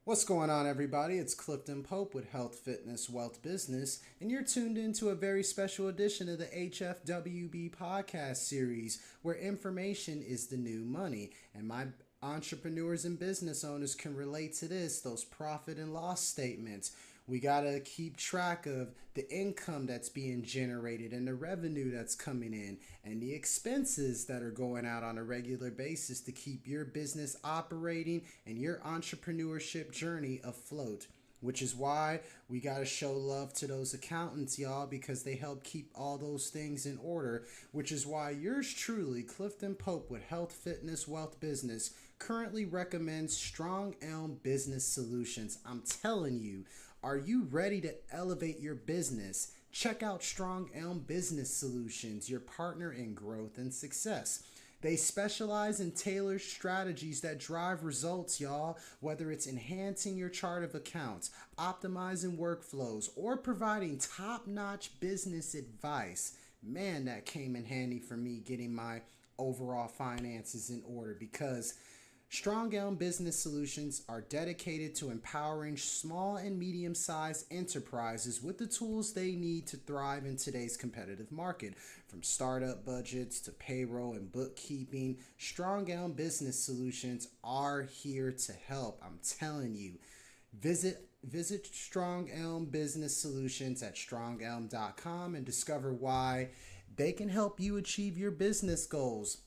What's going on, everybody? It's Clifton Pope with Health, Fitness, Wealth, Business, and you're tuned into a very special edition of the HFWB podcast series, where information is the new money. And my entrepreneurs and business owners can relate to this, those profit and loss statements. We got to keep track of the income that's being generated and the revenue that's coming in and the expenses that are going out on a regular basis to keep your business operating and your entrepreneurship journey afloat. Which is why we got to show love to those accountants, y'all, because they help keep all those things in order. Which is why yours truly, Clifton Pope with Health, Fitness, Wealth, Business, currently recommends Strong Elm Business Solutions. I'm telling you, are you ready to elevate your business? Check out Strong Elm Business Solutions, your partner in growth and success. They specialize in tailored strategies that drive results, y'all, whether it's enhancing your chart of accounts, optimizing workflows, or providing top-notch business advice. Man, that came in handy for me getting my overall finances in order, because Strong Elm Business Solutions are dedicated to empowering small and medium-sized enterprises with the tools they need to thrive in today's competitive market. From startup budgets to payroll and bookkeeping, Strong Elm Business Solutions are here to help. I'm telling you. Visit Strong Elm Business Solutions at strongelm.com and discover why they can help you achieve your business goals.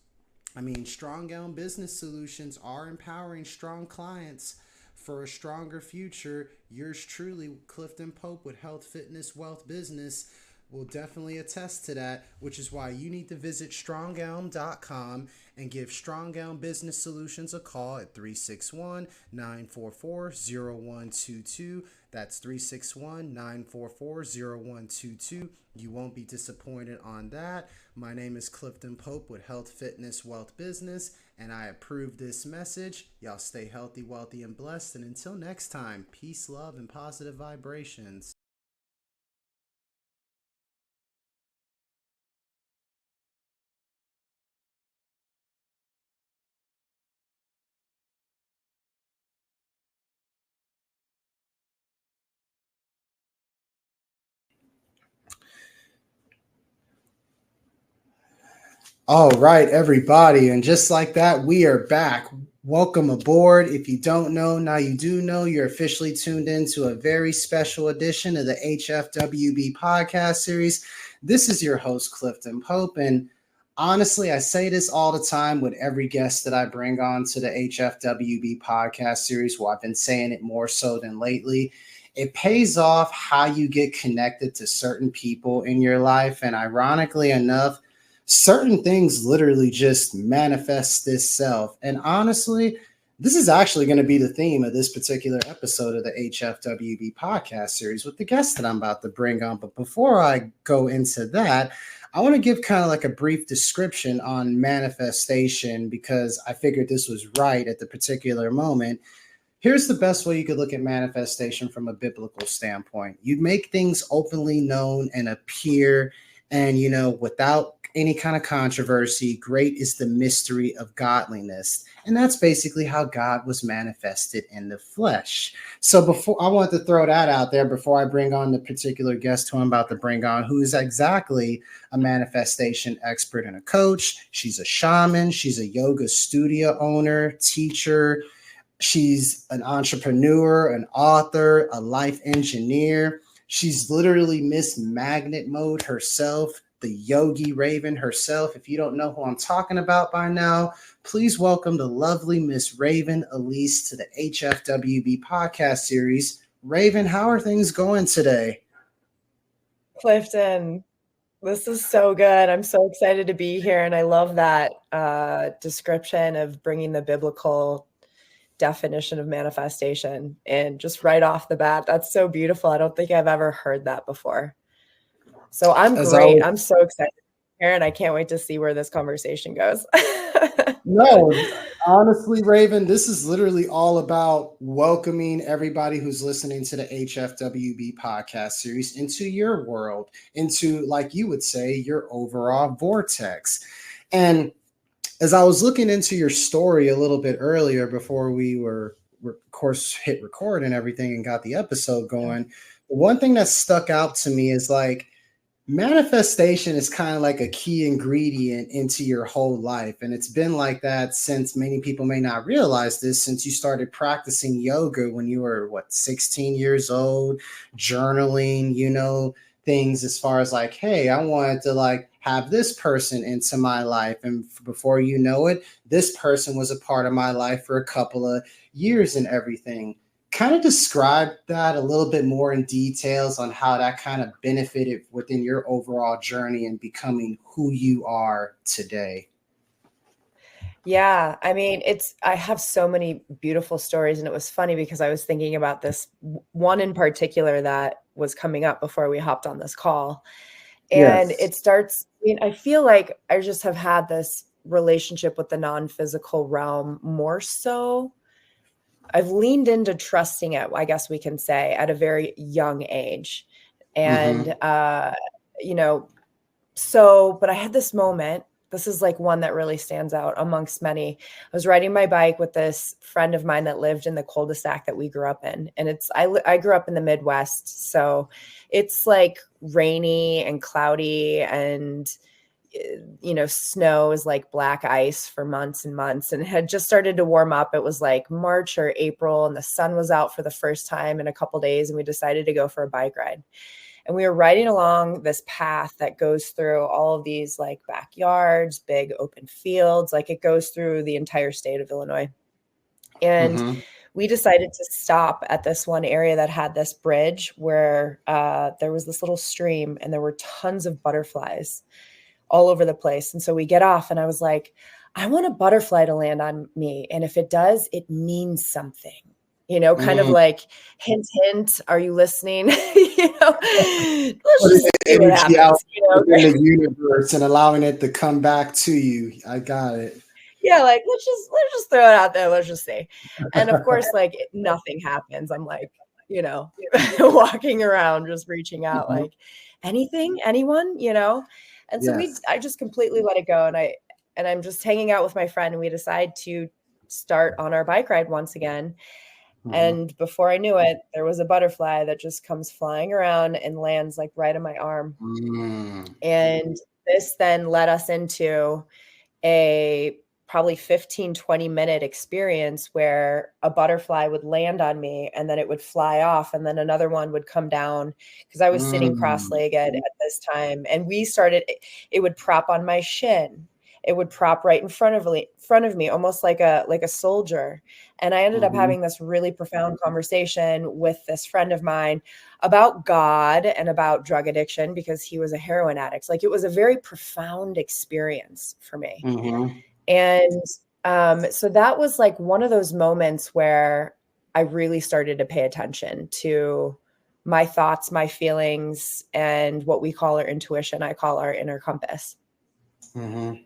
Strong Elm Business Solutions are empowering strong clients for a stronger future. Yours truly, Clifton Pope with Health, Fitness, Wealth, Business, will definitely attest to that, which is why you need to visit strongelm.com and give Strong Elm Business Solutions a call at 361-944-0122. That's 361-944-0122. You won't be disappointed on that. My name is Clifton Pope with Health, Fitness, Wealth, Business, and I approve this message. Y'all stay healthy, wealthy, and blessed. And until next time, peace, love, and positive vibrations. All right, everybody. And just like that, we are back. Welcome aboard. If you don't know, now you do know. You're officially tuned in to a very special edition of the HFWB podcast series. This is your host, Clifton Pope. And honestly, I say this all the time with every guest that I bring on to the HFWB podcast series. Well, I've been saying it more so than lately. It pays off how you get connected to certain people in your life. And ironically enough, certain things literally just manifest this self. And honestly, this is actually going to be the theme of this particular episode of the HFWB podcast series with the guest that I'm about to bring on. But before I go into that, I want to give kind of like a brief description on manifestation, because I figured this was right at the particular moment. Here's the best way you could look at manifestation from a biblical standpoint. You make things openly known and appear, and, without any kind of controversy. Great is the mystery of godliness. And that's basically how God was manifested in the flesh. So before I want to throw that out there before I bring on the particular guest who I'm about to bring on, who is exactly a manifestation expert and a coach. She's a shaman. She's a yoga studio owner, teacher. She's an entrepreneur, an author, a life engineer. She's literally Miss Magnet Mode herself, the Yogi Raven herself. If you don't know who I'm talking about by now, please welcome the lovely Miss Raven Elise to the HFWB podcast series. Raven, how are things going today? Clifton, this is so good. I'm so excited to be here. And I love that description of bringing the biblical definition of manifestation. And just right off the bat, that's so beautiful. I don't think I've ever heard that before. So I'm great. I'm so excited here, and I can't wait to see where this conversation goes. No, honestly, Raven, this is literally all about welcoming everybody who's listening to the HFWB podcast series into your world, into, like you would say, your overall vortex. And as I was looking into your story a little bit earlier before we were of course, hit record and everything and got the episode going. One thing that stuck out to me is like manifestation is kind of like a key ingredient into your whole life. And it's been like that since many people may not realize this, since you started practicing yoga when you were, 16 years old, journaling, things as far as like, hey, I wanted to like have this person into my life. And before you know it, this person was a part of my life for a couple of years and everything. Kind of describe that a little bit more in details on how that kind of benefited within your overall journey and becoming who you are today. Yeah, I mean, I have so many beautiful stories, and it was funny because I was thinking about this one in particular that was coming up before we hopped on this call. And Yes. I feel like I just have had this relationship with the non-physical realm more so. I've leaned into trusting it, I guess we can say, at a very young age. And, Mm-hmm. but I had this moment. This is like one that really stands out amongst many. I was riding my bike with this friend of mine that lived in the cul-de-sac that we grew up in. And I grew up in the Midwest. So it's like rainy and cloudy, and snow is like black ice for months and months, and it had just started to warm up. It was like March or April, and the sun was out for the first time in a couple days, and we decided to go for a bike ride. And we were riding along this path that goes through all of these like backyards, big open fields, like it goes through the entire state of Illinois. And Mm-hmm. we decided to stop at this one area that had this bridge where there was this little stream, and there were tons of butterflies all over the place. And so we get off, and I was like, I want a butterfly to land on me. And if it does, it means something, kind of like, hint, hint, are you listening? Let's Putting just the see what energy out happens, within the universe and allowing it to come back to you. I got it. Yeah, like let's just throw it out there. Let's just see. And of course, like nothing happens. I'm like, walking around, just reaching out, Mhm. like anything, anyone, And so Yes. I just completely let it go, and I'm just hanging out with my friend, and we decide to start on our bike ride once again. Mhm. And before I knew it, there was a butterfly that just comes flying around and lands like right on my arm. Mm. And this then led us into a probably 15-20 minute experience where a butterfly would land on me, and then it would fly off, and then another one would come down, because I was sitting Mm. cross-legged at this time, and it would prop on my shin. It would prop right in front of me, almost like a soldier. And I ended up Mhm. having this really profound conversation with this friend of mine about God and about drug addiction, because he was a heroin addict. Like, it was a very profound experience for me. Mhm. And so that was like one of those moments where I really started to pay attention to my thoughts, my feelings, and what we call our intuition. I call our inner compass. Mhm.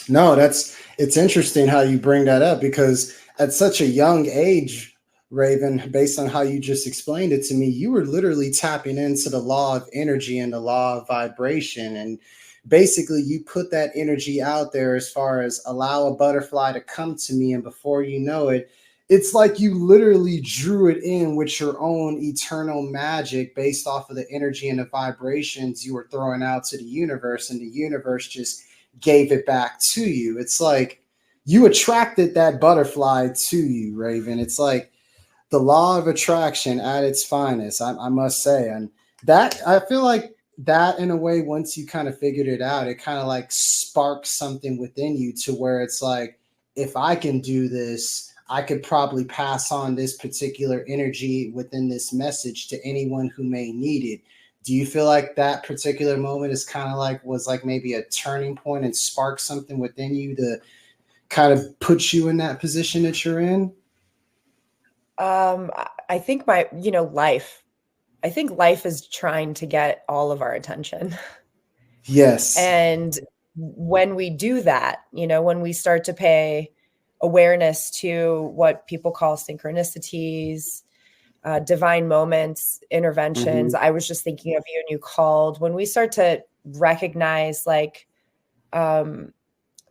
No, it's interesting how you bring that up, because at such a young age, Raven, based on how you just explained it to me, you were literally tapping into the law of energy and the law of vibration. And basically, you put that energy out there as far as allow a butterfly to come to me. And before you know it, it's like you literally drew it in with your own eternal magic based off of the energy and the vibrations you were throwing out to the universe. And the universe just gave it back to you. It's like you attracted that butterfly to you, Raven. It's like the law of attraction at its finest, I must say. And that, I feel like that in a way, once you kind of figured it out, it kind of like sparks something within you to where it's like, if I can do this, I could probably pass on this particular energy within this message to anyone who may need it. Do you feel like that particular moment is kind of like was like maybe a turning point and spark something within you to kind of put you in that position that you're in? I think life. I think life is trying to get all of our attention. Yes. And when we do that, when we start to pay awareness to what people call synchronicities, divine moments, interventions. Mm-hmm. I was just thinking of you, and you called. When we start to recognize like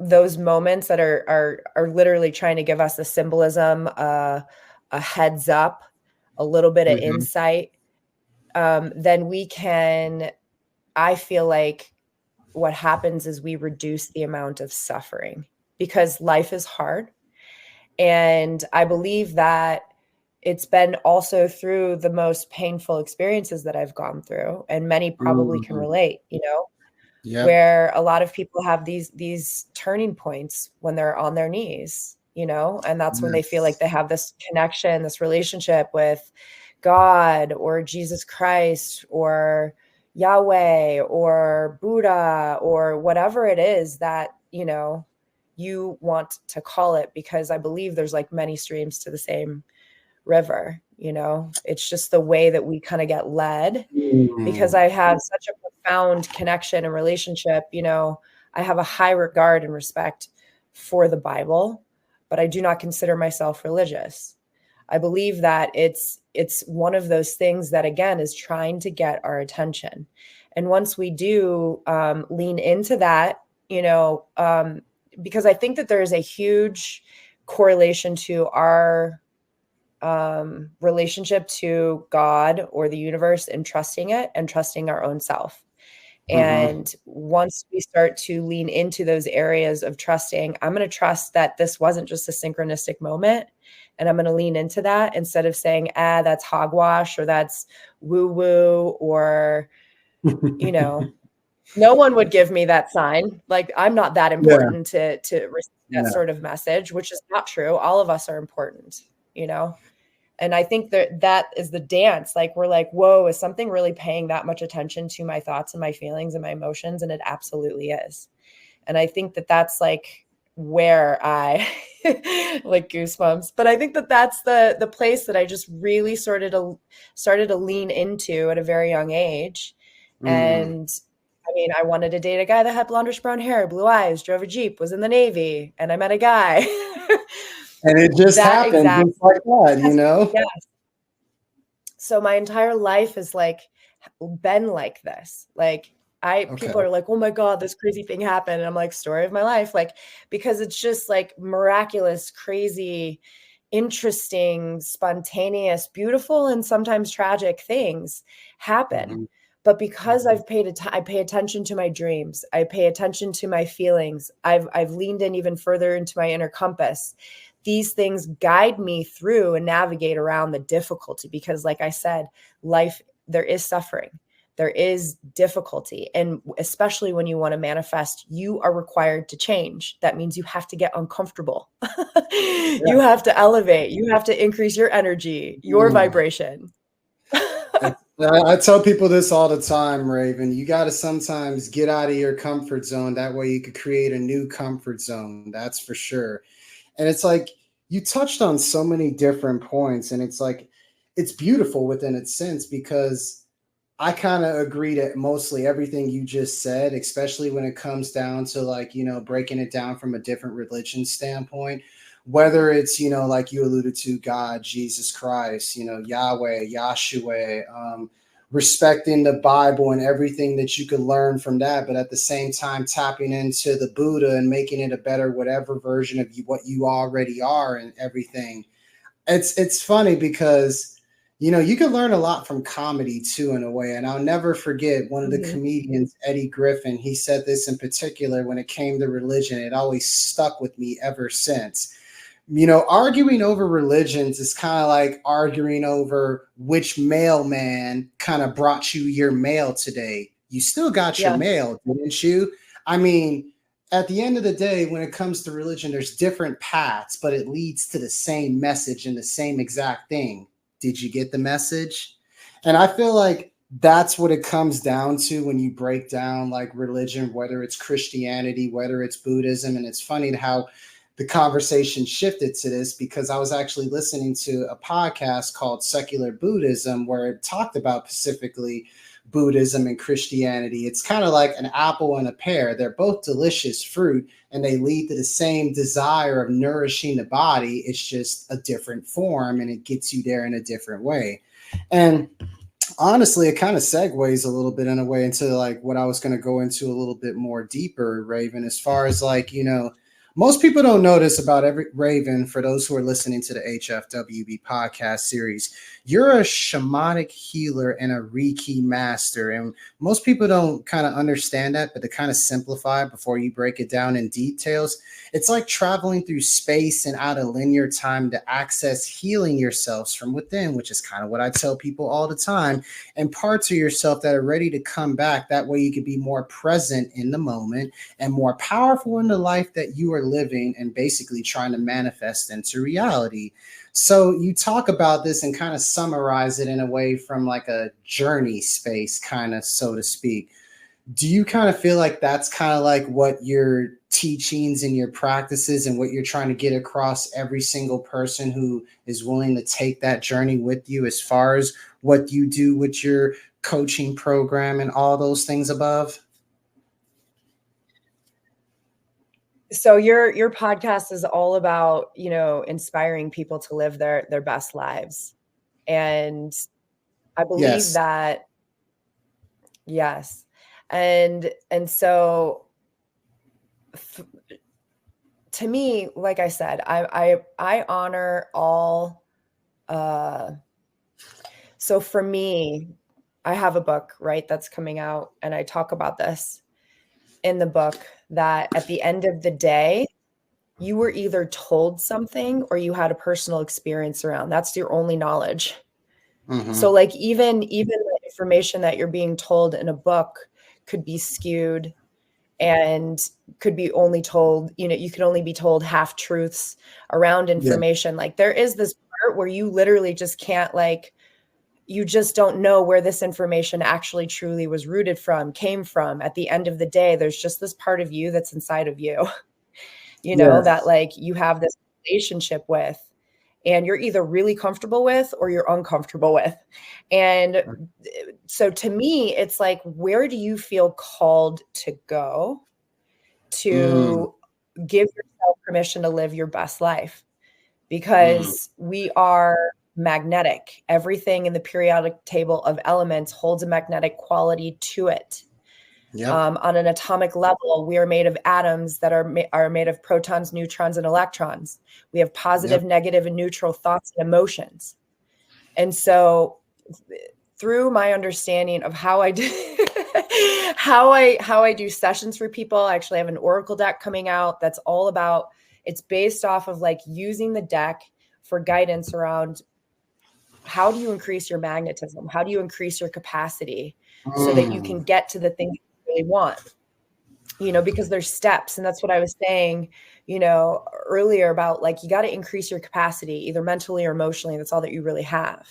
those moments that are literally trying to give us a symbolism, a heads up, a little bit of insight, then we can, I feel like what happens is we reduce the amount of suffering, because life is hard. And I believe that it's been also through the most painful experiences that I've gone through, and many probably can relate, where a lot of people have these turning points when they're on their knees, and that's when they feel like they have this connection, this relationship with God or Jesus Christ or Yahweh or Buddha or whatever it is that, you want to call it, because I believe there's like many streams to the same river. It's just the way that we kind of get led, because I have such a profound connection and relationship. I have a high regard and respect for the Bible, but I do not consider myself religious. I believe that it's one of those things that, again, is trying to get our attention. And once we do lean into that, because I think that there is a huge correlation to our relationship to God or the universe, and trusting it and trusting our own self. And once we start to lean into those areas of trusting, I'm going to trust that this wasn't just a synchronistic moment. And I'm going to lean into that instead of saying, that's hogwash, or that's woo woo, or, no one would give me that sign. Like, I'm not that important to receive that sort of message, which is not true. All of us are important, And I think that is the dance. Like, we're like, whoa, is something really paying that much attention to my thoughts and my feelings and my emotions? And it absolutely is. And I think that that's like where I like goosebumps, but I think that that's the place that I just really started to lean into at a very young age. And I mean, I wanted to date a guy that had blondish brown hair, blue eyes, drove a Jeep, was in the Navy, and I met a guy. And it just happened just like that, Yes. So my entire life has like been like this. Like, people are like, oh my God, this crazy thing happened. And I'm like, story of my life. Like, because it's just like miraculous, crazy, interesting, spontaneous, beautiful, and sometimes tragic things happen. But because I pay attention to my dreams, I pay attention to my feelings, I've leaned in even further into my inner compass. These things guide me through and navigate around the difficulty, because like I said, life, there is suffering, there is difficulty. And especially when you want to manifest, you are required to change. That means you have to get uncomfortable. You have to elevate, you have to increase your energy, your vibration. I tell people this all the time, Raven. You got to sometimes get out of your comfort zone. That way you could create a new comfort zone. That's for sure. And it's like, you touched on so many different points, and it's like, it's beautiful within its sense, because I kind of agree to mostly everything you just said, especially when it comes down to like, breaking it down from a different religion standpoint, whether it's, like you alluded to, God, Jesus Christ, Yahweh, Yahshua, respecting the Bible and everything that you could learn from that, but at the same time tapping into the Buddha and making it a better whatever version of what you already are and everything. It's funny because you can learn a lot from comedy too, in a way. And I'll never forget one of the comedians, Eddie Griffin. He said this in particular when it came to religion. It always stuck with me ever since. Arguing over religions is kind of like arguing over which mailman kind of brought you your mail today. You still got your mail, didn't you? I mean, at the end of the day, when it comes to religion, there's different paths, but it leads to the same message and the same exact thing. Did you get the message? And I feel like that's what it comes down to when you break down like religion, whether it's Christianity, whether it's Buddhism. And it's funny how the conversation shifted to this, because I was actually listening to a podcast called Secular Buddhism, where it talked about specifically Buddhism and Christianity. It's kind of like an apple and a pear. They're both delicious fruit, and they lead to the same desire of nourishing the body. It's just a different form, and it gets you there in a different way. And honestly, it kind of segues a little bit in a way into like what I was going to go into a little bit more deeper, Raven, as far as like, most people don't know this about every Raven. For those who are listening to the HFWB podcast series, you're a shamanic healer and a reiki master. And most people don't kind of understand that, but to kind of simplify it before you break it down in details, it's like traveling through space and out of linear time to access healing yourselves from within, which is kind of what I tell people all the time, and parts of yourself that are ready to come back. That way you can be more present in the moment and more powerful in the life that you are living and basically trying to manifest into reality. So you talk about this and kind of summarize it in a way from like a journey space, kind of, so to speak. Do you kind of feel like that's kind of like what your teachings and your practices and what you're trying to get across every single person who is willing to take that journey with you, as far as what you do with your coaching program and all those things above? So your podcast is all about, inspiring people to live their best lives. And I believe Yes. that, yes. And so to me, like I said, I honor all. So for me, I have a book, right, that's coming out, and I talk about this in the book, that at the end of the day, you were either told something or you had a personal experience around. That's your only knowledge. Mm-hmm. So like even the information that you're being told in a book could be skewed and could be only told, you could only be told half truths around information. Yeah. Like there is this part where you literally just can't, like, you just don't know where this information actually truly was rooted from, came from. At the end of the day, there's just this part of you that's inside of you, that like you have this relationship with, and you're either really comfortable with or you're uncomfortable with. And so to me, it's like, where do you feel called to go to give yourself permission to live your best life? Because we are magnetic. Everything in the periodic table of elements holds a magnetic quality to it. Yep. On an atomic level, we are made of atoms that are made of protons, neutrons, and electrons. We have positive, negative, and neutral thoughts and emotions. And so through my understanding of how I do how I do sessions for people, I actually have an oracle deck coming out that's all about, it's based off of like using the deck for guidance around how do you increase your magnetism? How do you increase your capacity so that you can get to the thing you really want? Because there's steps. And that's what I was saying, earlier about, like, you got to increase your capacity either mentally or emotionally. That's all that you really have.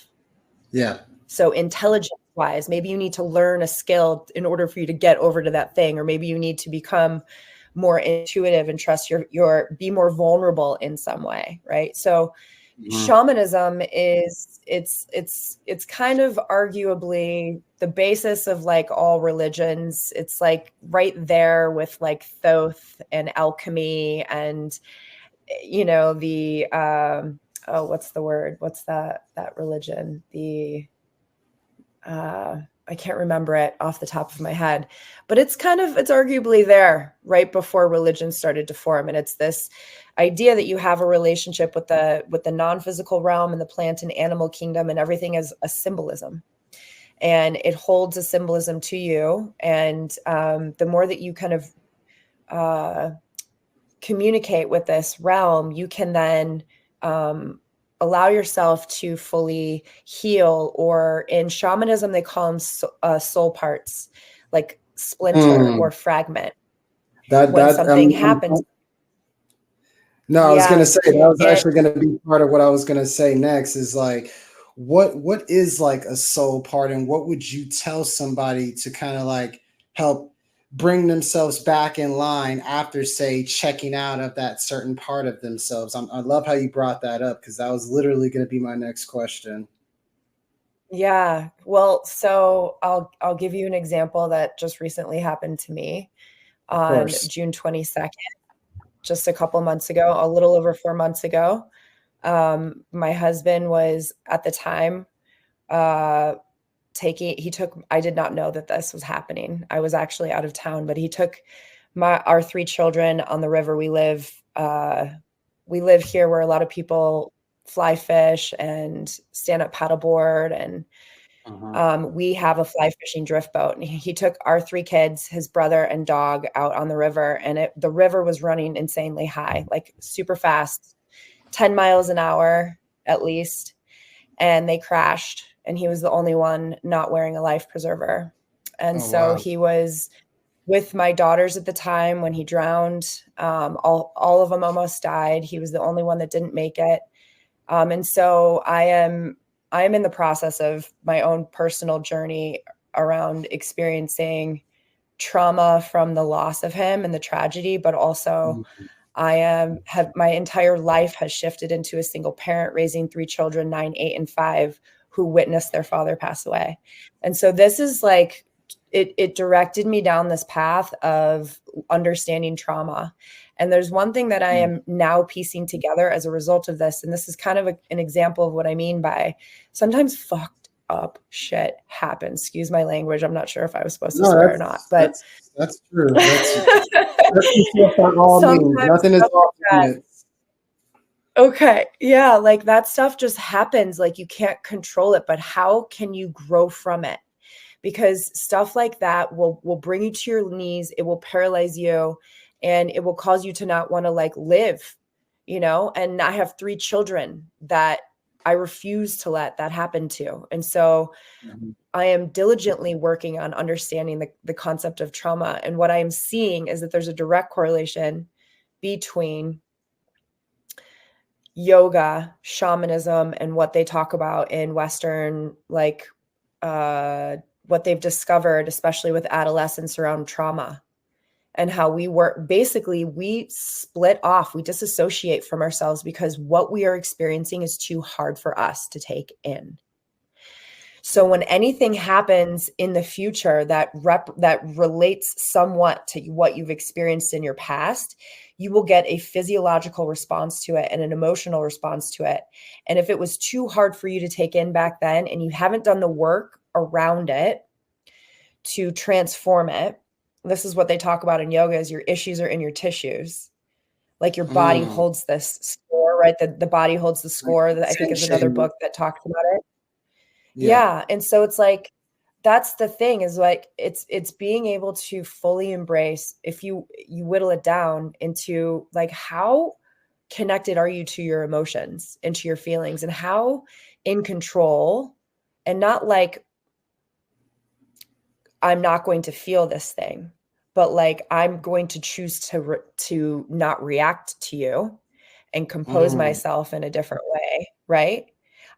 Yeah. So intelligence wise, maybe you need to learn a skill in order for you to get over to that thing, or maybe you need to become more intuitive and trust be more vulnerable in some way. Right. So shamanism is, it's kind of arguably the basis of like all religions. It's like right there with like Thoth and alchemy and, the, what's the word? What's that religion? I can't remember it off the top of my head, but it's arguably there right before religion started to form. And it's this idea that you have a relationship with the non-physical realm and the plant and animal kingdom, and everything is a symbolism, and it holds a symbolism to you. And the more that you kind of communicate with this realm, you can then allow yourself to fully heal, or in shamanism, they call them soul parts, like splinter or fragment. When something happens. No, I was going to say, that was actually going to be part of what I was going to say next, is like, what is like a soul part, and what would you tell somebody to kind of like help bring themselves back in line after, say, checking out of that certain part of themselves? I love how you brought that up, because that was literally going to be my next question. Yeah. Well, so I'll give you an example that just recently happened to me on June 22nd, just a couple months ago, a little over 4 months ago. My husband was at the time I did not know that this was happening. I was actually out of town, but he took our 3 children on the river. We live here where a lot of people fly fish and stand up paddleboard, and we have a fly fishing drift boat. And he took our 3 kids, his brother and dog, out on the river, and the river was running insanely high, like super fast, 10 miles an hour at least. And they crashed, and he was the only one not wearing a life preserver. And so he was with my daughters at the time when he drowned. All of them almost died. He was the only one that didn't make it. And so I am in the process of my own personal journey around experiencing trauma from the loss of him and the tragedy, but also my entire life has shifted into a single parent raising 3 children, 9, 8, and 5, who witnessed their father pass away. And so this is like, it directed me down this path of understanding trauma. And there's one thing that I am now piecing together as a result of this. And this is kind of an example of what I mean by sometimes fucked up shit happens. Excuse my language. I'm not sure if I was supposed to swear or not, but that's true. That's all means. Nothing is off limits. Okay. Yeah. Like that stuff just happens. Like you can't control it, but how can you grow from it? Because stuff like that will bring you to your knees. It will paralyze you, and it will cause you to not want to like live, and I have 3 children that I refuse to let that happen to. And so I am diligently working on understanding the concept of trauma. And what I am seeing is that there's a direct correlation between yoga, shamanism, and what they talk about in Western, like what they've discovered, especially with adolescents around trauma, and how we split off, we disassociate from ourselves because what we are experiencing is too hard for us to take in. So when anything happens in the future that relates somewhat to what you've experienced in your past, you will get a physiological response to it and an emotional response to it. And if it was too hard for you to take in back then, and you haven't done the work around it to transform it, this is what they talk about in yoga, is your issues are in your tissues. Like your body holds this score, right? The body holds the score. That I think is another book that talks about it. Yeah. And so it's like, that's the thing, is like, it's being able to fully embrace, if you whittle it down into like, how connected are you to your emotions and to your feelings, and how in control, and not like, I'm not going to feel this thing, but like, I'm going to choose to not react to you and compose myself in a different way. Right.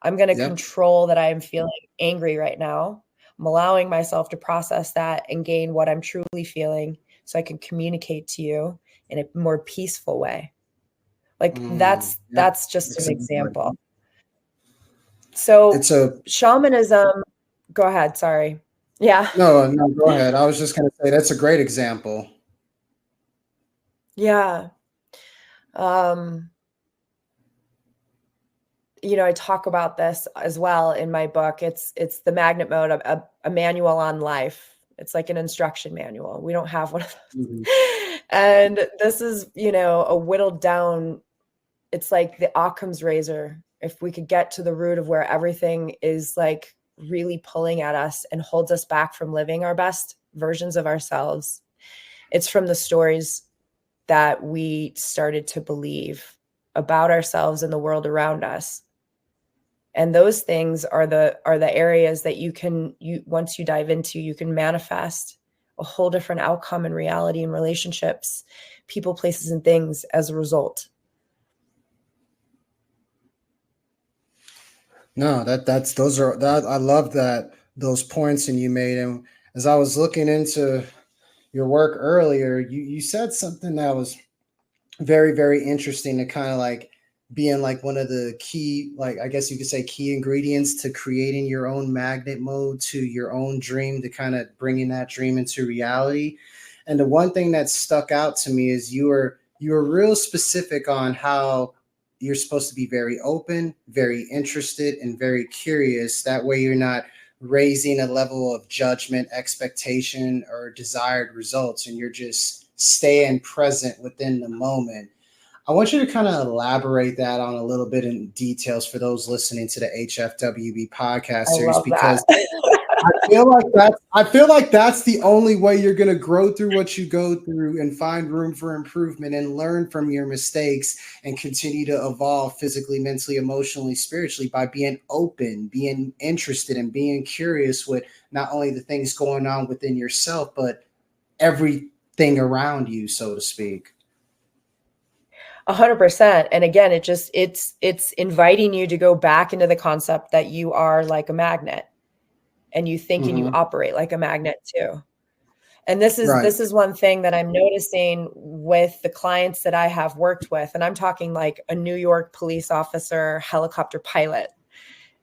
I'm going to control that I am feeling angry right now. I'm allowing myself to process that and gain what I'm truly feeling, so I can communicate to you in a more peaceful way. Like that's just an example. So shamanism, go ahead. Sorry. Yeah. No, go ahead. I was just going to say that's a great example. Yeah. I talk about this as well in my book. It's the magnet mode of a manual on life. It's like an instruction manual. We don't have one of those. And this is, a whittled down, it's like the Occam's razor. If we could get to the root of where everything is like really pulling at us and holds us back from living our best versions of ourselves, it's from the stories that we started to believe about ourselves and the world around us. And those things are the areas that once you dive into, you can manifest a whole different outcome in reality and relationships, people, places, and things as a result. No, I love those points and you made. And as I was looking into your work earlier, you said something that was very, very interesting, to kind of like being like one of the key, like, I guess you could say, key ingredients to creating your own magnet mode to your own dream, to kind of bringing that dream into reality. And the one thing that stuck out to me is you were real specific on how you're supposed to be very open, very interested, and very curious. That way you're not raising a level of judgment, expectation, or desired results, and you're just staying present within the moment. I want you to kind of elaborate that on a little bit in details for those listening to the HFWB podcast I series, love that. because I feel like that's the only way you're going to grow through what you go through and find room for improvement and learn from your mistakes and continue to evolve physically, mentally, emotionally, spiritually, by being open, being interested, and being curious with not only the things going on within yourself, but everything around you, so to speak. 100%. And again, it's inviting you to go back into the concept that you are like a magnet, and you think and you operate like a magnet too. And this is one thing that I'm noticing with the clients that I have worked with. And I'm talking like a New York police officer, helicopter pilot,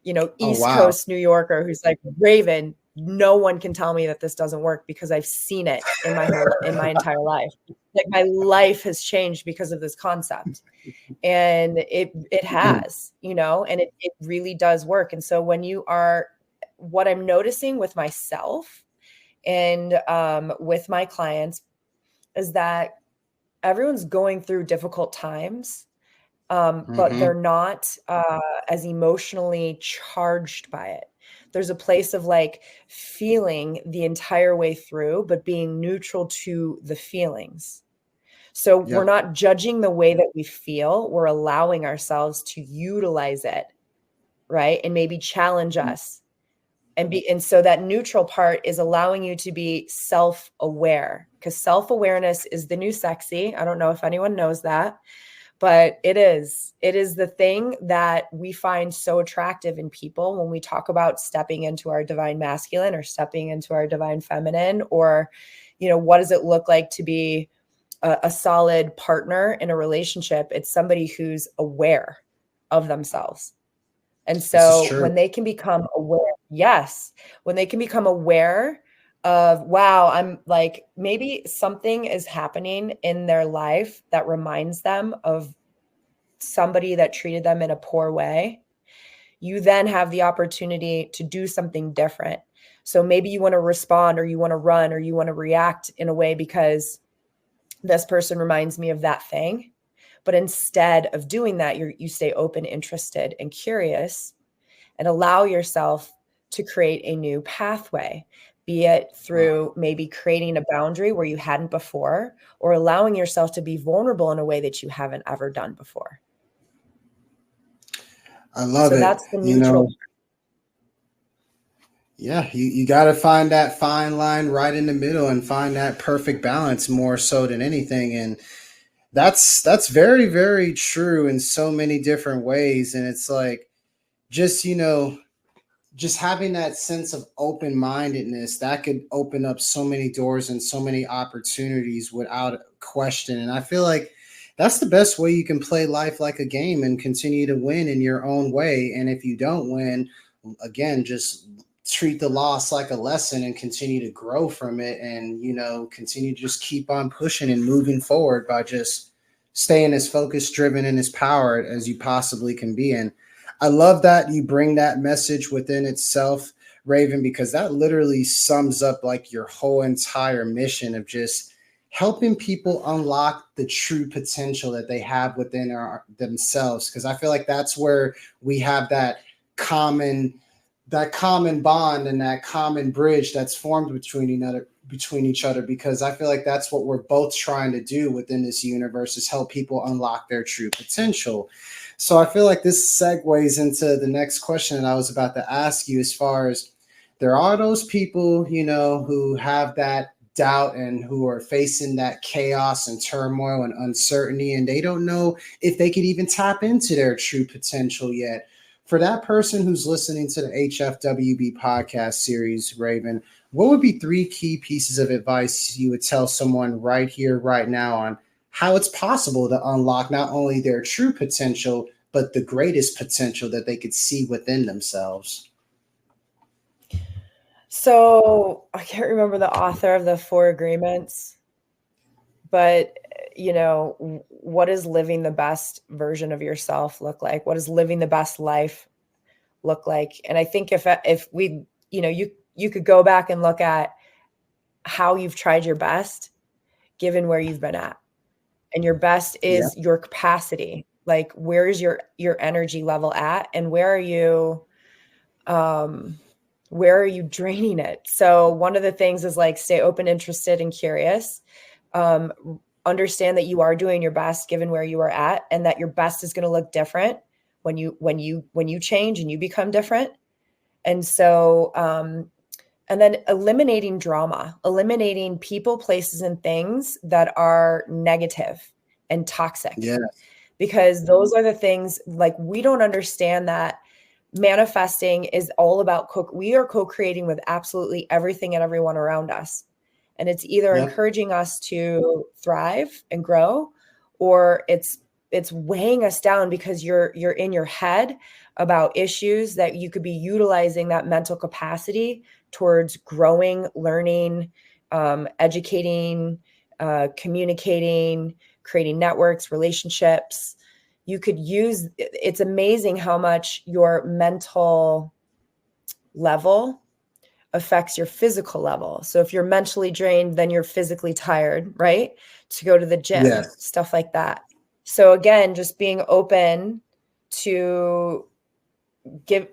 East Coast New Yorker, who's like, Raven, no one can tell me that this doesn't work, because I've seen it in my entire life. Like, my life has changed because of this concept. And it has, and it really does work. And so what I'm noticing with myself and with my clients is that everyone's going through difficult times, but they're not as emotionally charged by it. There's a place of like feeling the entire way through, but being neutral to the feelings. So we're not judging the way that we feel. We're allowing ourselves to utilize it, right? And maybe challenge us. And so that neutral part is allowing you to be self-aware, because self-awareness is the new sexy. I don't know if anyone knows that, but it is the thing that we find so attractive in people when we talk about stepping into our divine masculine or stepping into our divine feminine, or, what does it look like to be a solid partner in a relationship? It's somebody who's aware of themselves. And so when they can become aware, when they can become aware of, wow, I'm like, maybe something is happening in their life that reminds them of somebody that treated them in a poor way, you then have the opportunity to do something different. So maybe you want to respond, or you want to run, or you want to react in a way because this person reminds me of that thing. But instead of doing that, you stay open, interested, and curious, and allow yourself to create a new pathway, be it through maybe creating a boundary where you hadn't before, or allowing yourself to be vulnerable in a way that you haven't ever done before. I love it. That's the neutral. You got to find that fine line right in the middle and find that perfect balance more so than anything. And that's very, very true in so many different ways. And it's like, just having that sense of open-mindedness that could open up so many doors and so many opportunities without question. And I feel like that's the best way you can play life like a game and continue to win in your own way. And if you don't win, again, just treat the loss like a lesson and continue to grow from it, and continue to just keep on pushing and moving forward by just staying as focused, driven, and as powered as you possibly can be. And I love that you bring that message within itself, Raven, because that literally sums up like your whole entire mission of just helping people unlock the true potential that they have within themselves. Because I feel like that's where we have that common bond and that common bridge that's formed between each other, because I feel like that's what we're both trying to do within this universe, is help people unlock their true potential. So I feel like this segues into the next question that I was about to ask you, as far as there are those people, who have that doubt and who are facing that chaos and turmoil and uncertainty, and they don't know if they could even tap into their true potential yet. For that person who's listening to the HFWB podcast series, Raven, what would be 3 key pieces of advice you would tell someone right here, right now, on how it's possible to unlock not only their true potential, but the greatest potential that they could see within themselves? So I can't remember the author of the 4 Agreements, but what does living the best version of yourself look like? What does living the best life look like? And I think if we you could go back and look at how you've tried your best given where you've been at. And your best is your capacity. Like, where's your energy level at, and where are you draining it? So one of the things is like, stay open, interested, and curious. Understand that you are doing your best given where you are at, and that your best is going to look different when you change and you become different. And so, and then eliminating drama, eliminating people, places, and things that are negative and toxic. Yeah. Because those are the things, like, we don't understand that manifesting is all about we are co-creating with absolutely everything and everyone around us. And it's either encouraging us to thrive and grow, or it's weighing us down because you're in your head about issues that you could be utilizing that mental capacity towards growing, learning, educating, communicating, creating networks, relationships. You could use, it's amazing how much your mental level affects your physical level. So if you're mentally drained, then you're physically tired, right? To go to the gym, stuff like that. So again, just being open to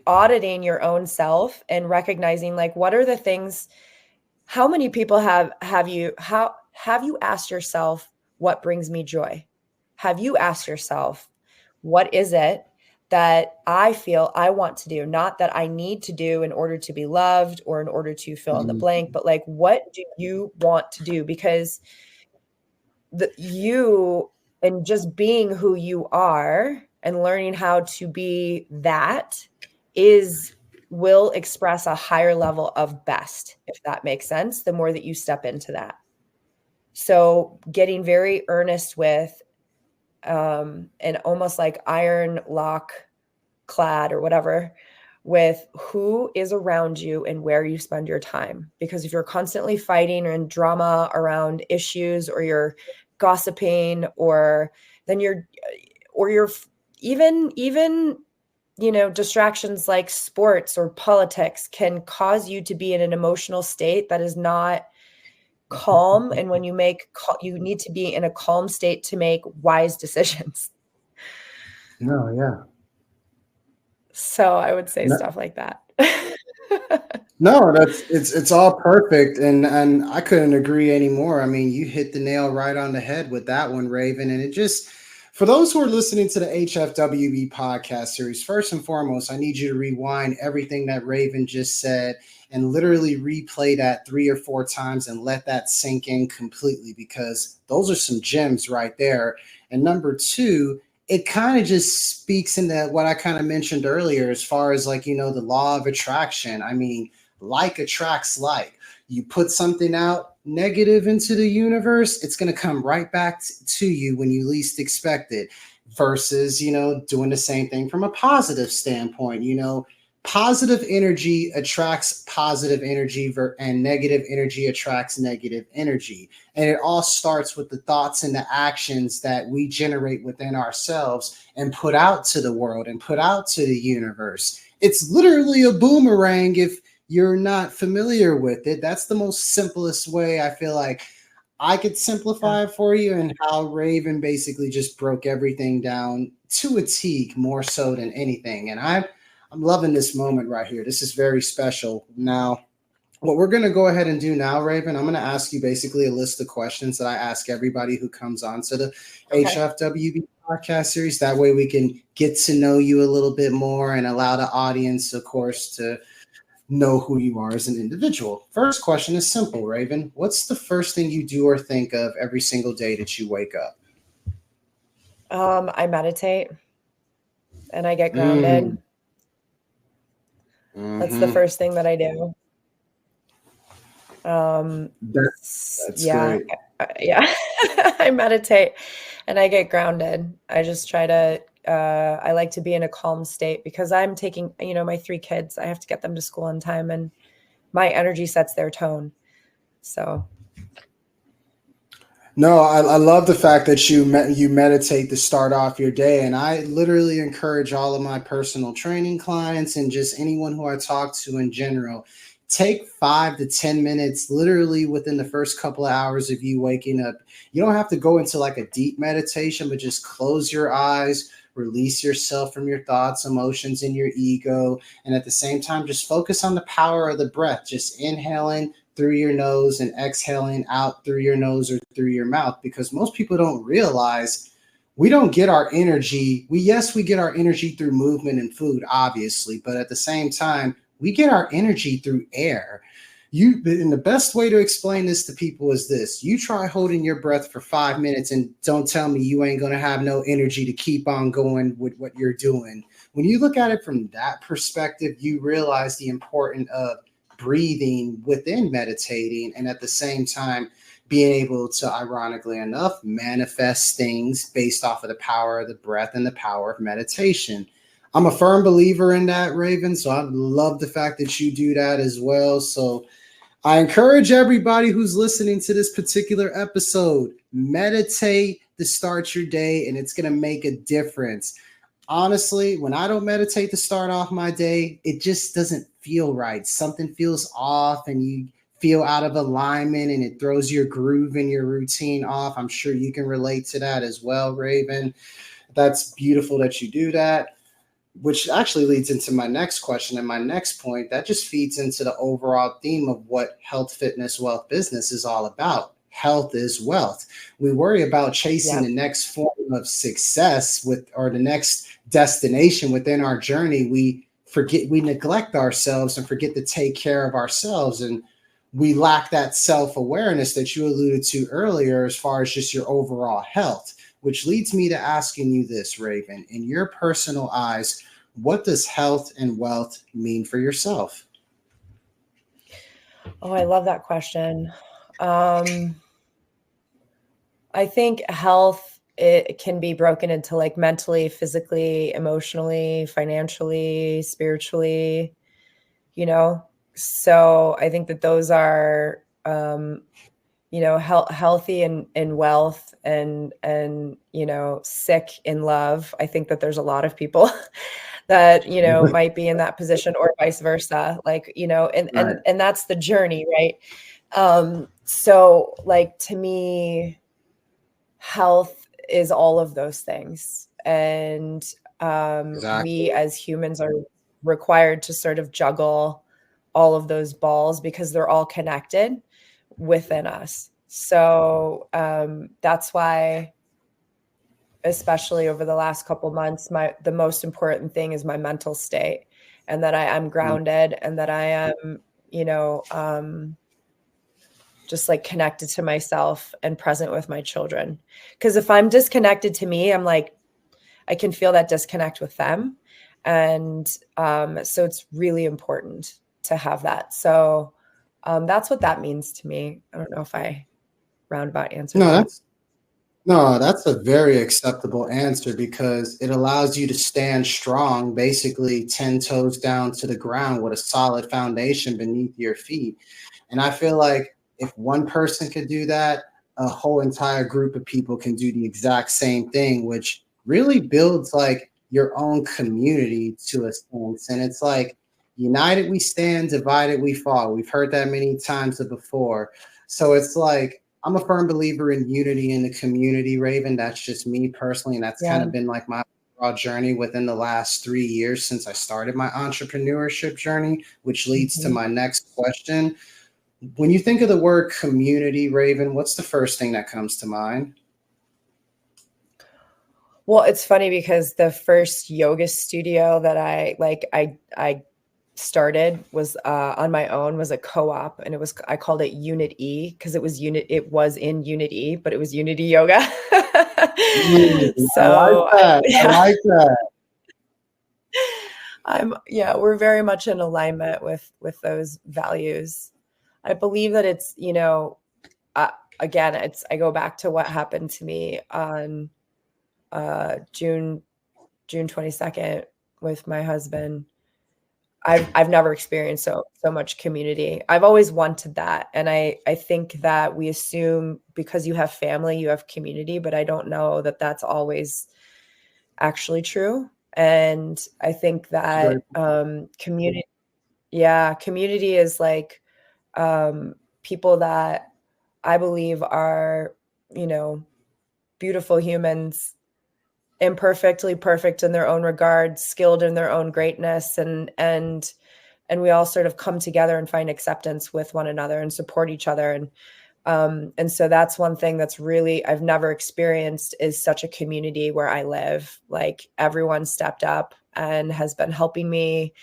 auditing your own self and recognizing, like, what are the things, how many people have you asked yourself, what brings me joy? Have you asked yourself, what is it that I feel I want to do, not that I need to do in order to be loved or in order to fill in the blank, but like, what do you want to do? Because you, and just being who you are and learning how to be that will express a higher level of best, if that makes sense, the more that you step into that. So getting very earnest with, and almost like iron lock clad or whatever, with who is around you and where you spend your time. Because if you're constantly fighting or in drama around issues, or you're gossiping, or then you're even distractions like sports or politics can cause you to be in an emotional state that is not calm. And when you need to be in a calm state to make wise decisions. No, yeah. So I would say stuff like that. No, it's all perfect, and I couldn't agree anymore. I mean, you hit the nail right on the head with that one, Raven. And it just, for those who are listening to the HFWB podcast series, first and foremost, I need you to rewind everything that Raven just said and literally replay that 3 or 4 times and let that sink in completely, because those are some gems right there. And number 2, it kind of just speaks into what I kind of mentioned earlier, as far as, like, the law of attraction. I mean, like attracts like. You put something out negative into the universe, it's going to come right back to you when you least expect it, versus, doing the same thing from a positive standpoint. Positive energy attracts positive energy, and negative energy attracts negative energy. And it all starts with the thoughts and the actions that we generate within ourselves and put out to the world and put out to the universe. It's literally a boomerang if you're not familiar with it. That's the most simplest way I feel like I could simplify it for you, and how Raven basically just broke everything down to a T, more so than anything. And I'm loving this moment right here. This is very special. Now, what we're going to go ahead and do now, Raven, I'm going to ask you basically a list of questions that I ask everybody who comes on to the HFWB podcast series. That way we can get to know you a little bit more and allow the audience, of course, to know who you are as an individual. First question is simple, Raven. What's the first thing you do or think of every single day that you wake up? I meditate and I get grounded. That's the first thing that I do. That's great. Yeah. I meditate and I get grounded. I just try to, I like to be in a calm state, because I'm taking, my 3 kids, I have to get them to school on time, and my energy sets their tone. So. No, I love the fact that you meditate to start off your day, and I literally encourage all of my personal training clients and just anyone who I talk to in general, take 5 to 10 minutes, literally within the first couple of hours of you waking up. You don't have to go into like a deep meditation, but just close your eyes, release yourself from your thoughts, emotions, and your ego, and at the same time, just focus on the power of the breath, just inhaling through your nose and exhaling out through your nose or through your mouth, because most people don't realize we don't get our energy. We get our energy through movement and food, obviously, but at the same time, we get our energy through air. And the best way to explain this to people is this: you try holding your breath for 5 minutes and don't tell me you ain't going to have no energy to keep on going with what you're doing. When you look at it from that perspective, you realize the importance of breathing within meditating, and at the same time being able to, ironically enough, manifest things based off of the power of the breath and the power of meditation. I'm a firm believer in that, Raven, so I love the fact that you do that as well. So I encourage everybody who's listening to this particular episode, meditate to start your day, and it's going to make a difference. Honestly, when I don't meditate to start off my day, it just doesn't feel right. Something feels off and you feel out of alignment, and it throws your groove and your routine off. I'm sure you can relate to that as well, Raven. That's beautiful that you do that, which actually leads into my next question and my next point. That just feeds into the overall theme of what health, fitness, wealth, business is all about. Health is wealth. We worry about chasing the next form of success or the next destination within our journey. We neglect ourselves and forget to take care of ourselves. And we lack that self-awareness that you alluded to earlier as far as just your overall health, which leads me to asking you this, Raven. In your personal eyes, what does health and wealth mean for yourself? Oh, I love that question. I think health, it can be broken into like mentally, physically, emotionally, financially, spiritually, you know? So I think that those are, healthy and wealth and, sick in love. I think that there's a lot of people that, might be in that position or vice versa, like, Right. and that's the journey, right? So like to me, health is all of those things. And Exactly. we as humans are required to sort of juggle all of those balls because they're all connected within us. So that's why, especially over the last couple months, the most important thing is my mental state, and that I am grounded, and that I am, just like connected to myself and present with my children. Because if I'm disconnected to me, I'm like, I can feel that disconnect with them. And so it's really important to have that. So that's what that means to me. I don't know if I roundabout answered No, that. that's a very acceptable answer, because it allows you to stand strong, basically 10 toes down to the ground with a solid foundation beneath your feet. And I feel like if one person could do that, a whole entire group of people can do the exact same thing, which really builds like your own community to a sense. And it's like, united we stand, divided we fall. We've heard that many times before. So it's like, I'm a firm believer in unity in the community, Raven. That's just me personally. And that's kind Yeah. of been like my overall journey within the last 3 years since I started my entrepreneurship journey, which leads to Mhm. my next question. When you think of the word community, Raven, what's the first thing that comes to mind? Well, it's funny because the first yoga studio that I started was on my own, was a co-op, and I called it Unit E because it was in Unit E, but it was Unity Yoga. I like So that. I yeah, like that. we're very much in alignment with those values. I believe that it's, uh, again, I go back to what happened to me on June 22nd with my husband. I've never experienced so much community. I've always wanted that. And I think that we assume because you have family, you have community, but I don't know that that's always actually true. And I think that community is like people that I believe are, you know, beautiful humans, imperfectly perfect in their own regard, skilled in their own greatness, and we all sort of come together and find acceptance with one another and support each other. And so that's one thing that's really I've never experienced is such a community where I live. Like everyone stepped up and has been helping me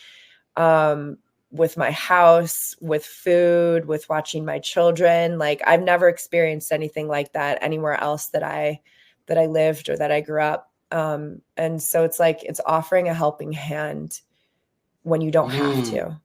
with my house, with food, with watching my children. Like I've never experienced anything like that anywhere else that I lived or that I grew up. And so it's like it's offering a helping hand when you don't have to.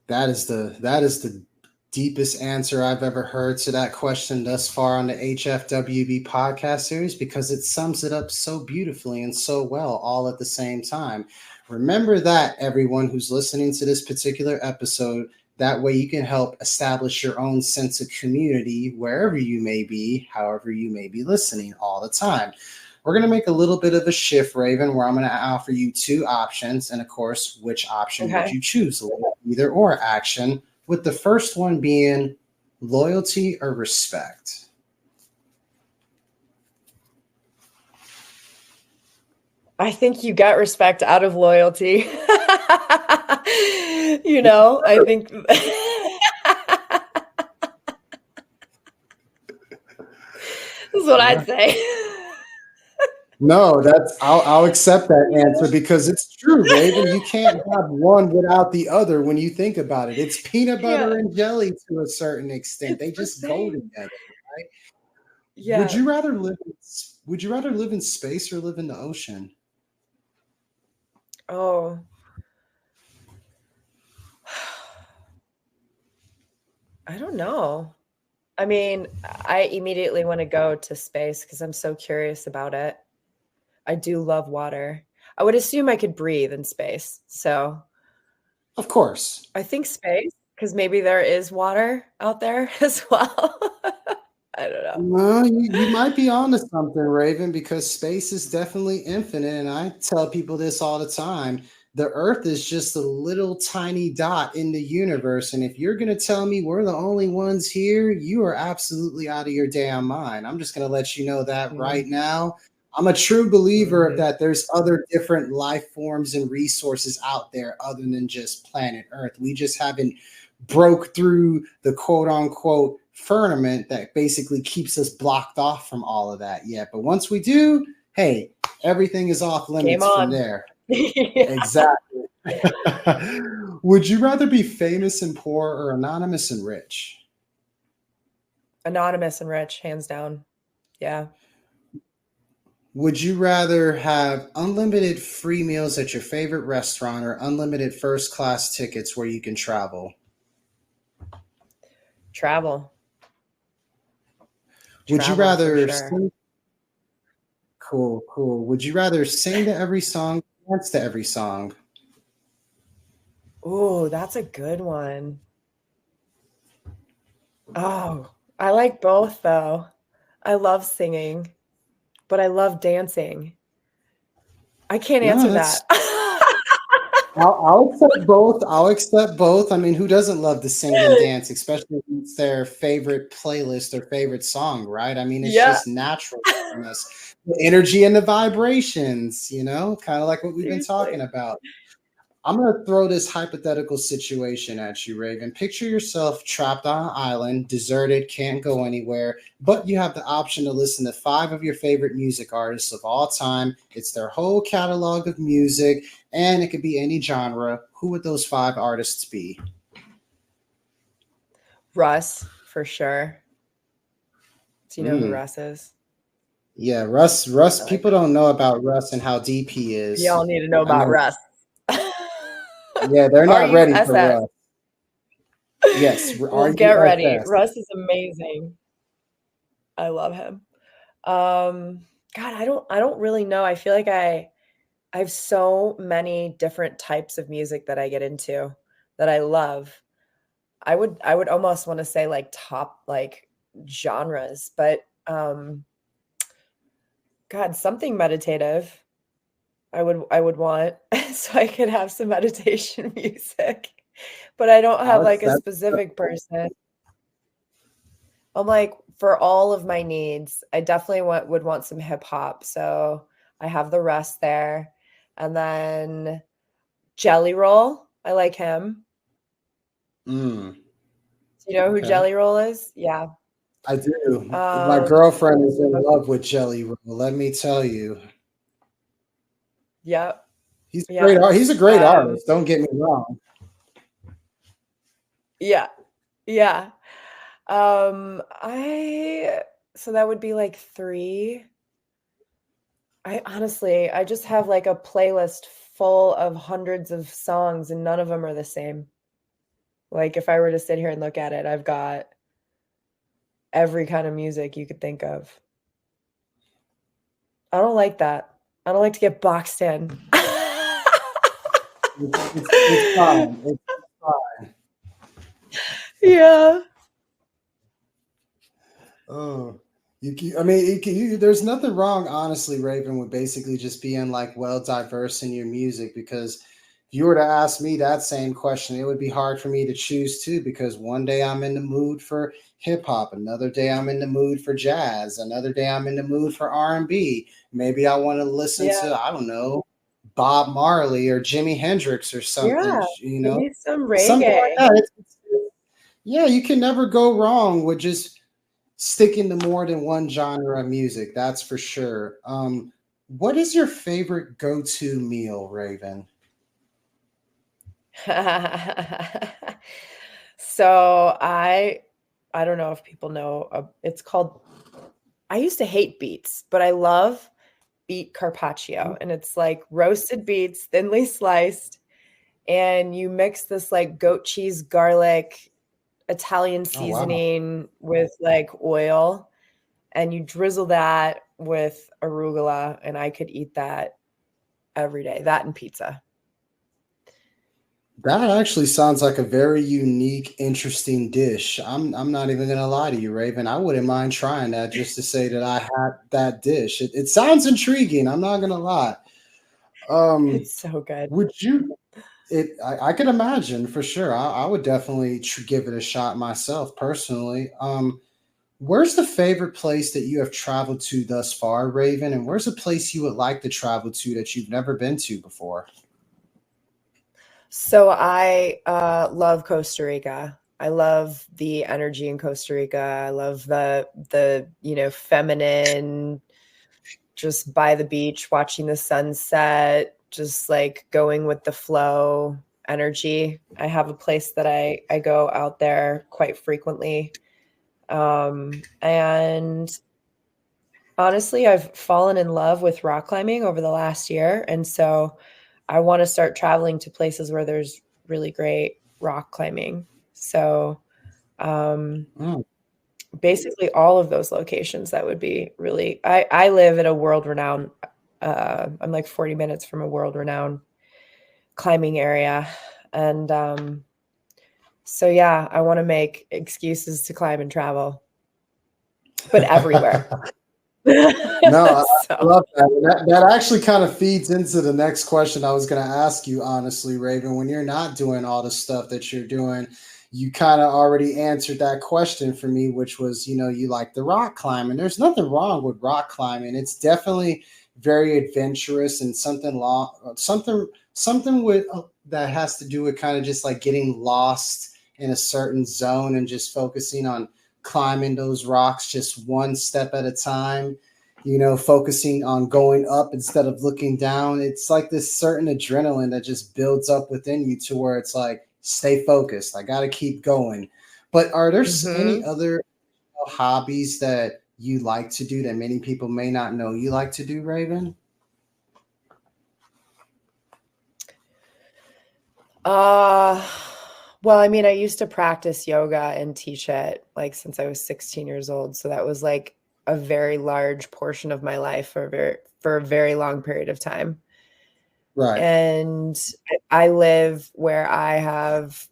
That is the deepest answer I've ever heard to that question thus far on the HFWB podcast series, because it sums it up so beautifully and so well all at the same time. Remember that, everyone who's listening to this particular episode. That way you can help establish your own sense of community wherever you may be, however you may be listening all the time. We're going to make a little bit of a shift, Raven, where I'm going to offer you two options. And of course, which option would you choose? Either or action, with the first one being loyalty or respect. I think you get respect out of loyalty. You know, I think this is what I'd say. No, I'll accept that answer because it's true, Raven. You can't have one without the other when you think about it. It's peanut butter and jelly to a certain extent. They just go together, right? Yeah. Would you rather live in space or live in the ocean? Oh. I don't know. I mean, I immediately want to go to space because I'm so curious about it. I do love water. I would assume I could breathe in space. So, of course, I think space, because maybe there is water out there as well. I don't know. Well, you might be onto something, Raven, because space is definitely infinite. And I tell people this all the time. The Earth is just a little tiny dot in the universe. And if you're going to tell me we're the only ones here, you are absolutely out of your damn mind. I'm just going to let you know that right now. I'm a true believer that there's other different life forms and resources out there other than just planet Earth. We just haven't broke through the quote unquote firmament that basically keeps us blocked off from all of that yet. But once we do, hey, everything is off limits from there. Exactly. Would you rather be famous and poor or anonymous and rich? Anonymous and rich, hands down. Yeah. Would you rather have unlimited free meals at your favorite restaurant or unlimited first class tickets where you can travel? Travel. Would you rather sing? Cool. Would you rather sing to every song, dance to every song? Oh, that's a good one. Oh, I like both though. I love singing, but I love dancing. I can't answer that. I'll accept both. I mean, who doesn't love to sing and dance, especially if it's their favorite playlist or favorite song, right? I mean, it's just natural from us. The energy and the vibrations, kind of like what we've been talking about. I'm going to throw this hypothetical situation at you, Raven. Picture yourself trapped on an island, deserted, can't go anywhere, but you have the option to listen to 5 of your favorite music artists of all time. It's their whole catalog of music, and it could be any genre. Who would those 5 artists be? Russ, for sure. Do you know who Russ is? Yeah, Russ. People don't know about Russ and how deep he is. Y'all need to know about Russ. Yeah, they're not ready for Russ. Yes, well, get ready. Russ is amazing. I love him. God, I don't really know. I feel like I I have so many different types of music that I get into that I love. I would almost want to say like top like genres, but God, something meditative. I would want so I could have some meditation music. But I don't have like a That's specific person. I'm like, for all of my needs, I definitely would want some hip hop. So I have the rest there. And then Jelly Roll, I like him. mm, Do you know who okay. Jelly Roll is? Yeah. I do. My Um, girlfriend is in love with Jelly Roll. Let me tell you, yep. he's a great art. He's a Yes. great artist. Don't get me wrong. Yeah. Yeah. I so that would be like 3. I just have like a playlist full of hundreds of songs and none of them are the same. Like if I were to sit here and look at it, I've got every kind of music you could think of. I don't like that. I don't like to get boxed in. It's fine. It's fine. Yeah. Oh, I mean, there's nothing wrong, honestly, Raven, with basically just being like well diverse in your music. Because if you were to ask me that same question, it would be hard for me to choose too. Because one day I'm in the mood for hip hop, another day I'm in the mood for jazz, another day I'm in the mood for R&B. Maybe I want to listen Yeah. to, I don't know, Bob Marley or Jimi Hendrix or something. Yeah. You Give know, me some something like reggae. that. Yeah, you can never go wrong with just sticking to more than one genre of music. That's for sure. What is your favorite go-to meal, Raven? So I don't know if people know it's called I used to hate beets, but I love beet carpaccio and it's like roasted beets thinly sliced and you mix this like goat cheese garlic Italian Oh wow, seasoning with like oil and you drizzle that with arugula and I could eat that every day. That and pizza. that actually sounds like a very unique, interesting dish. I'm not even gonna lie to you, Raven. I wouldn't mind trying that just to say that I had that dish. It sounds intriguing. I'm not gonna lie. Um, It's so good. would you? I could imagine for sure. I would definitely give it a shot myself personally. Where's the favorite place that you have traveled to thus far, Raven? And where's a place you would like to travel to that you've never been to before? So I love Costa Rica. I love the energy in Costa Rica. I love the feminine, just by the beach, watching the sunset, just like going with the flow energy. I have a place that I go out there quite frequently. And honestly, I've fallen in love with rock climbing over the last year. And so I want to start traveling to places where there's really great rock climbing. So um, Mm. basically all of those locations that would be really I live at a world renowned I'm like 40 minutes from a world renowned climbing area. And so yeah, I want to make excuses to climb and travel, but everywhere. No, I So love that. And that actually kind of feeds into the next question I was going to ask you, honestly, Raven. When you're not doing all the stuff that you're doing, you kind of already answered that question for me, which was, you like the rock climbing. There's nothing wrong with rock climbing. It's definitely very adventurous and something with that has to do with kind of just like getting lost in a certain zone and just focusing on climbing those rocks just one step at a time, focusing on going up instead of looking down. It's like this certain adrenaline that just builds up within you to where it's like, stay focused. I got to keep going. But are there any mhm. other hobbies that you like to do that many people may not know you like to do, Raven? Uh, well, I mean, I used to practice yoga and teach it like since I was 16 years old. So that was like a very large portion of my life for a very long period of time. Right. And I live where I have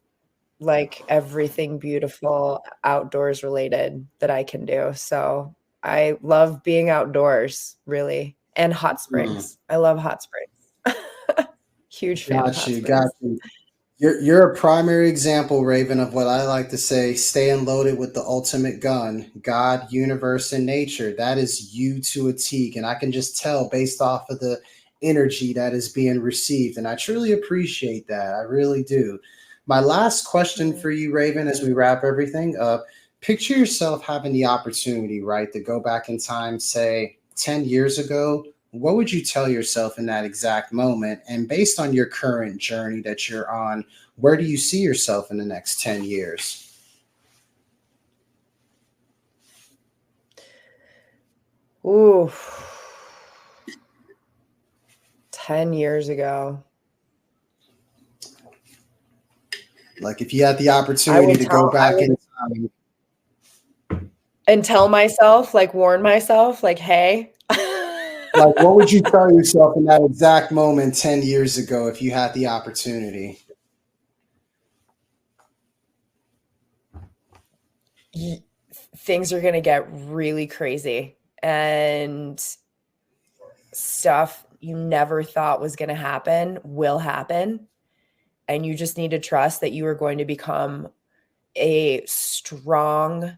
like everything beautiful outdoors related that I can do. So I love being outdoors, really, and hot springs. I love hot springs. Huge fan of Got hot you. Got springs. you. You're a primary example, Raven, of what I like to say, staying loaded with the ultimate gun, God, universe, and nature. That is you to a T. And I can just tell based off of the energy that is being received. And I truly appreciate that. I really do. My last question for you, Raven, as we wrap everything up, picture yourself having the opportunity, right, to go back in time, say 10 years ago. What would you tell yourself in that exact moment? And based on your current journey that you're on, where do you see yourself in the next 10 years? Ooh, 10 years ago. Like if you had the opportunity to go back in time. And tell myself, like warn myself, like, hey. Like what would you tell yourself in that exact moment 10 years ago if you had the opportunity? Things are going to get really crazy, and stuff you never thought was going to happen will happen. And you just need to trust that you are going to become a strong,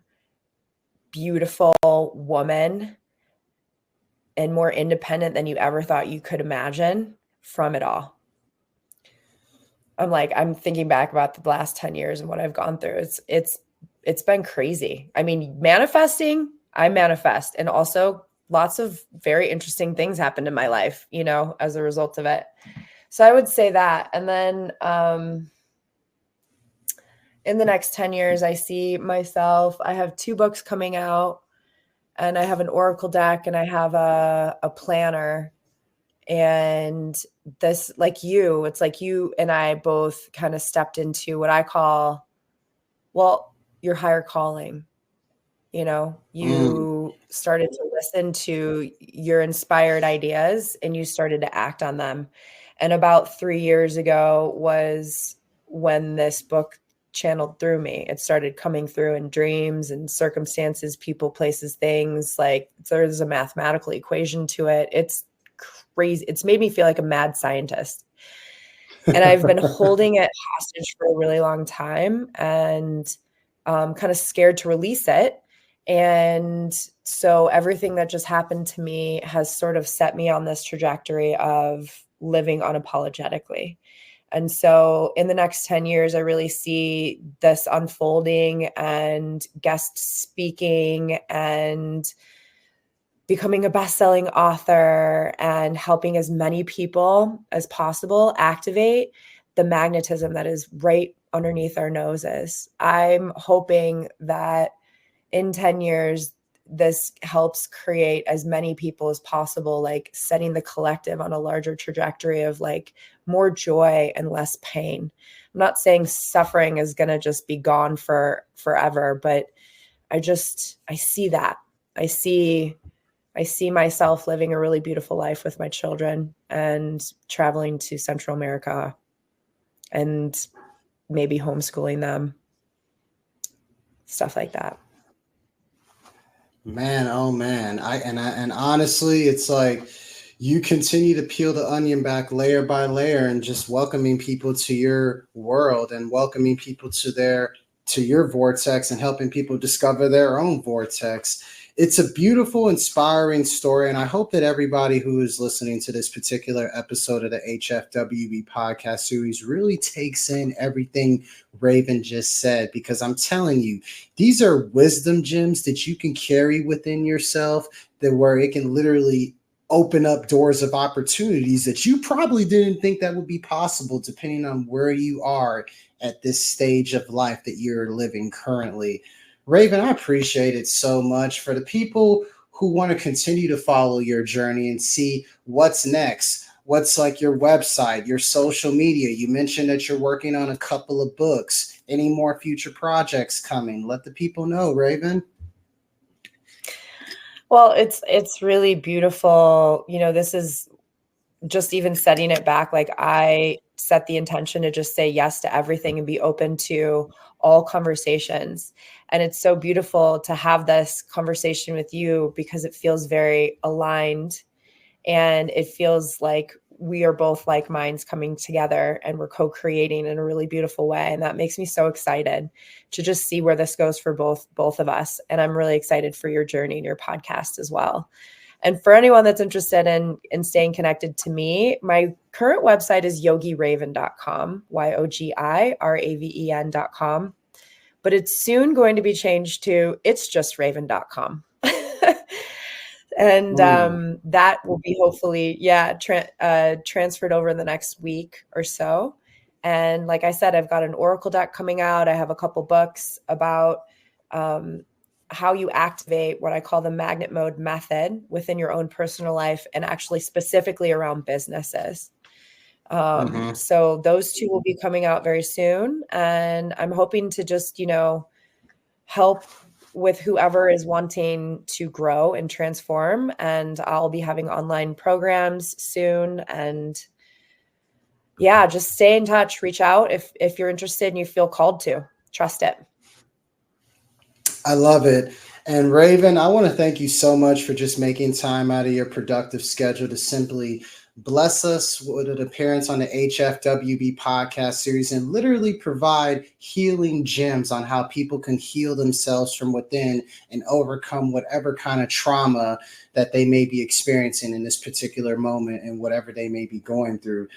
beautiful woman and more independent than you ever thought you could imagine from it all. I'm thinking back about the last 10 years and what I've gone through. It's been crazy. I mean, manifesting, I manifest, and also lots of very interesting things happened in my life, as a result of it. So I would say that. And then in the next 10 years, I see myself, I have 2 books coming out, and I have an oracle deck, and I have a planner. And this, it's like you and I both kind of stepped into what I call, your higher calling. You started to listen to your inspired ideas and you started to act on them. And about 3 years ago was when this book channeled through me. It started coming through in dreams and circumstances, people, places, things. Like there's a mathematical equation to it. It's crazy. It's made me feel like a mad scientist. And I've been holding it hostage for a really long time, and kind of scared to release it. And so everything that just happened to me has sort of set me on this trajectory of living unapologetically. And so in the next 10 years, I really see this unfolding and guest speaking and becoming a best-selling author and helping as many people as possible activate the magnetism that is right underneath our noses. I'm hoping that in 10 years, this helps create as many people as possible, like setting the collective on a larger trajectory of like more joy and less pain. I'm not saying suffering is going to just be gone for forever, but I see that. I see myself living a really beautiful life with my children and traveling to Central America and maybe homeschooling them, stuff like that. Man, oh man. And honestly, it's like you continue to peel the onion back layer by layer and just welcoming people to your world and welcoming people to your vortex and helping people discover their own vortex. It's a beautiful, inspiring story. And I hope that everybody who is listening to this particular episode of the HFWB podcast series really takes in everything Raven just said, because I'm telling you, these are wisdom gems that you can carry within yourself, that where it can literally open up doors of opportunities that you probably didn't think that would be possible, depending on where you are at this stage of life that you're living currently. Raven, I appreciate it so much. For the people who want to continue to follow your journey and see what's next, what's like your website, your social media. You mentioned that you're working on a couple of books. Any more future projects coming? Let the people know, Raven. Well, it's really beautiful. This is just even setting it back, like I set the intention to just say yes to everything and be open to all conversations. And it's so beautiful to have this conversation with you because it feels very aligned, and it feels like we are both like minds coming together and we're co-creating in a really beautiful way. And that makes me so excited to just see where this goes for both of us. And I'm really excited for your journey and your podcast as well. And for anyone that's interested in staying connected to me, my current website is yogiraven.com, YOGIRAVEN.com. But it's soon going to be changed to itsjustraven.com. And that will be hopefully, transferred over in the next week or so. And like I said, I've got an oracle deck coming out. I have a couple books about how you activate what I call the magnet mode method within your own personal life, and actually specifically around businesses. So those two will be coming out very soon. And I'm hoping to just, help with whoever is wanting to grow and transform. And I'll be having online programs soon. And yeah, just stay in touch, reach out if you're interested and you feel called to. Trust it. I love it. And Raven, I want to thank you so much for just making time out of your productive schedule to simply bless us with an appearance on the HFWB podcast series and literally provide healing gems on how people can heal themselves from within and overcome whatever kind of trauma that they may be experiencing in this particular moment and whatever they may be going through.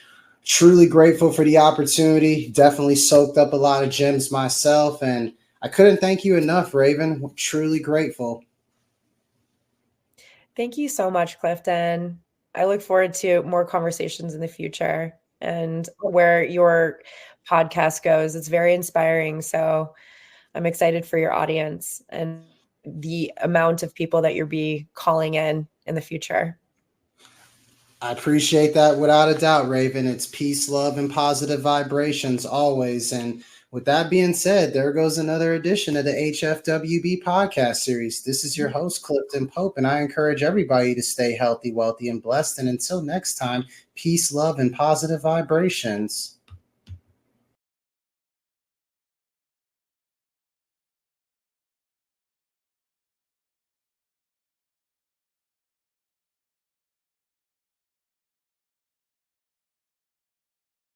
Truly grateful for the opportunity. Definitely soaked up a lot of gems myself, and I couldn't thank you enough, Raven. Truly grateful. Thank you so much, Clifton. I look forward to more conversations in the future and where your podcast goes. It's very inspiring. So I'm excited for your audience and the amount of people that you'll be calling in the future. I appreciate that without a doubt, Raven. It's peace, love, and positive vibrations always. And with that being said, there goes another edition of the HFWB podcast series. This is your host, Clifton Pope, and I encourage everybody to stay healthy, wealthy, and blessed. And until next time, peace, love, and positive vibrations.